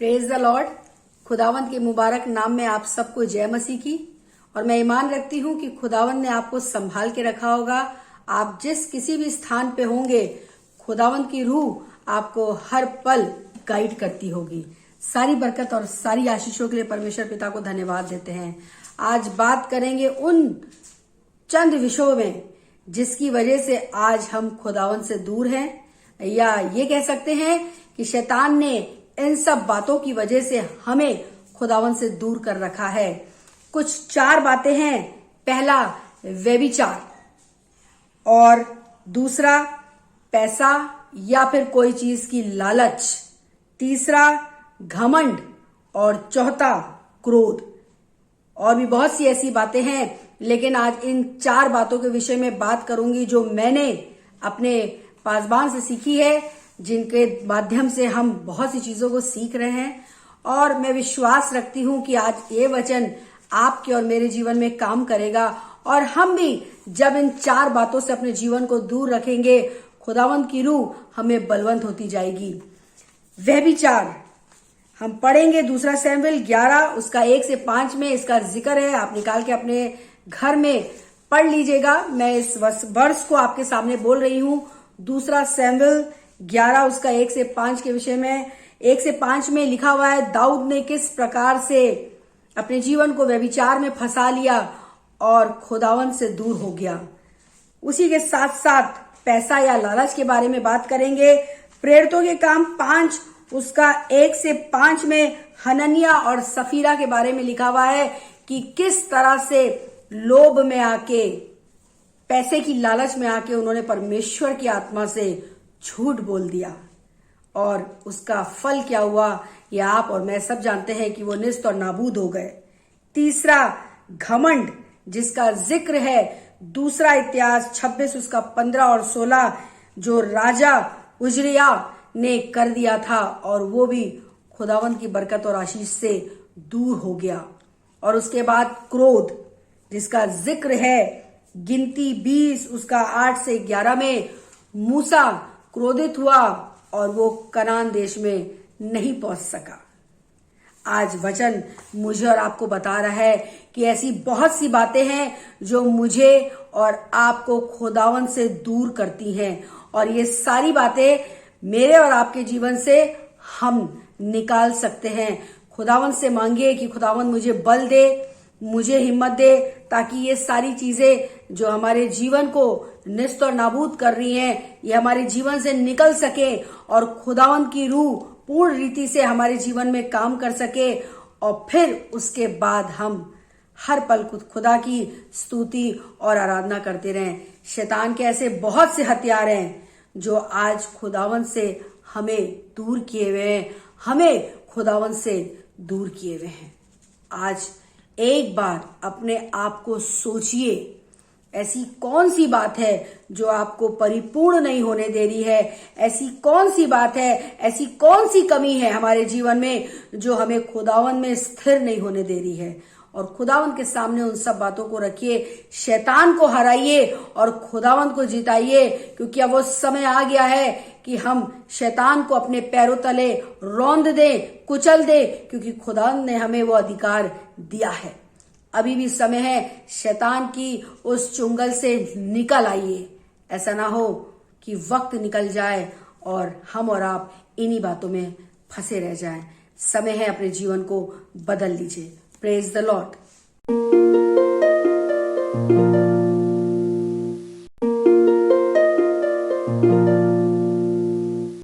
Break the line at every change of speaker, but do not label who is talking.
Praise the Lord. खुदावंत के मुबारक नाम में आप सबको जय मसीह की। और मैं ईमान रखती हूँ कि खुदावंत ने आपको संभाल के रखा होगा। आप जिस किसी भी स्थान पे होंगे, खुदावंत की रूह आपको हर पल गाइड करती होगी। सारी बरकत और सारी आशीषों के लिए परमेश्वर पिता को धन्यवाद देते हैं। आज बात करेंगे उन चंद विषयों में जिसकी वजह से आज हम खुदावंत से दूर हैं, या ये कह सकते हैं कि शैतान ने इन सब बातों की वजह से हमें खुदावंत से दूर कर रखा है। कुछ 4 बातें हैं। पहला, व्यभिचार, और दूसरा, पैसा या फिर कोई चीज की लालच, तीसरा, घमंड, और चौथा, क्रोध। और भी बहुत सी ऐसी बातें हैं, लेकिन आज इन 4 बातों के विषय में बात करूंगी जो मैंने अपने पासबान से सीखी है, जिनके माध्यम से हम बहुत सी चीजों को सीख रहे हैं। और मैं विश्वास रखती हूं कि आज ये वचन आपके और मेरे जीवन में काम करेगा, और हम भी जब इन 4 बातों से अपने जीवन को दूर रखेंगे, खुदावंत की रूह हमें बलवंत होती जाएगी। व्यभिचार हम पढ़ेंगे 2 शमूएल 11 उसका 1 से 5 में इसका जिक्र है। आप निकाल के अपने घर में पढ़ लीजिएगा। मैं इस वर्ष को आपके सामने बोल रही हूं। 2 शमूएल 11 उसका 1 से 5 के विषय में। 1 से 5 में लिखा हुआ है, दाऊद ने किस प्रकार से अपने जीवन को व्यभिचार में फंसा लिया और खुदावंत से दूर हो गया। उसी के साथ साथ पैसा या लालच के बारे में बात करेंगे। प्रेरितों के काम 5 उसका 1 से 5 में हनन्याह और सफीरा के बारे में लिखा हुआ है कि किस तरह से लोभ में आके, पैसे की लालच में आके उन्होंने परमेश्वर की आत्मा से झूठ बोल दिया, और उसका फल क्या हुआ ये आप और मैं सब जानते हैं कि वो निस्त और नाबूद हो गए। तीसरा, घमंड, जिसका जिक्र है 2 इतिहास 26 उसका 15 और 16, जो राजा उजरिया ने कर दिया था, और वो भी खुदावंत की बरकत और आशीष से दूर हो गया। और उसके बाद क्रोध, जिसका जिक्र है गिनती 20 उसका 8 से 11 में। मूसा क्रोधित हुआ और वो कनान देश में नहीं पहुंच सका। आज वचन मुझे और आपको बता रहा है कि ऐसी बहुत सी बातें हैं जो मुझे और आपको खुदावंत से दूर करती हैं, और ये सारी बातें मेरे और आपके जीवन से हम निकाल सकते हैं। खुदावंत से मांगिए कि खुदावंत मुझे बल दे, मुझे हिम्मत दे, ताकि ये सारी चीजें जो हमारे जीवन को निस्त और नाबूद कर रही हैं, ये हमारे जीवन से निकल सके, और खुदावंत की रूह पूर्ण रीति से हमारे जीवन में काम कर सके, और फिर उसके बाद हम हर पल खुदा की स्तुति और आराधना करते रहें। शैतान के ऐसे बहुत से हथियार हैं जो आज खुदावंत से हमें दूर किए हुए हैं, हमें खुदावंत से दूर किए हुए हैं। आज एक बार अपने आप को सोचिए, ऐसी कौन सी बात है जो आपको परिपूर्ण नहीं होने दे रही है? ऐसी कौन सी बात है, ऐसी कौन सी कमी है हमारे जीवन में जो हमें खुदावंत में स्थिर नहीं होने दे रही है? और खुदावंत के सामने उन सब बातों को रखिए, शैतान को हराइए और खुदावंत को जिताइए, क्योंकि अब वो समय आ गया है कि हम शैतान को अपने पैरों तले रौंद दें, कुचल दें, क्योंकि खुदावंत ने हमें वो अधिकार दिया है। अभी भी समय है, शैतान की उस चुंगल से निकल आइए। ऐसा ना हो कि वक्त निकल जाए और हम और आप इन्हीं बातों में फंसे रह जाएं। समय है, अपने जीवन को बदल लीजिए। Praise the Lord.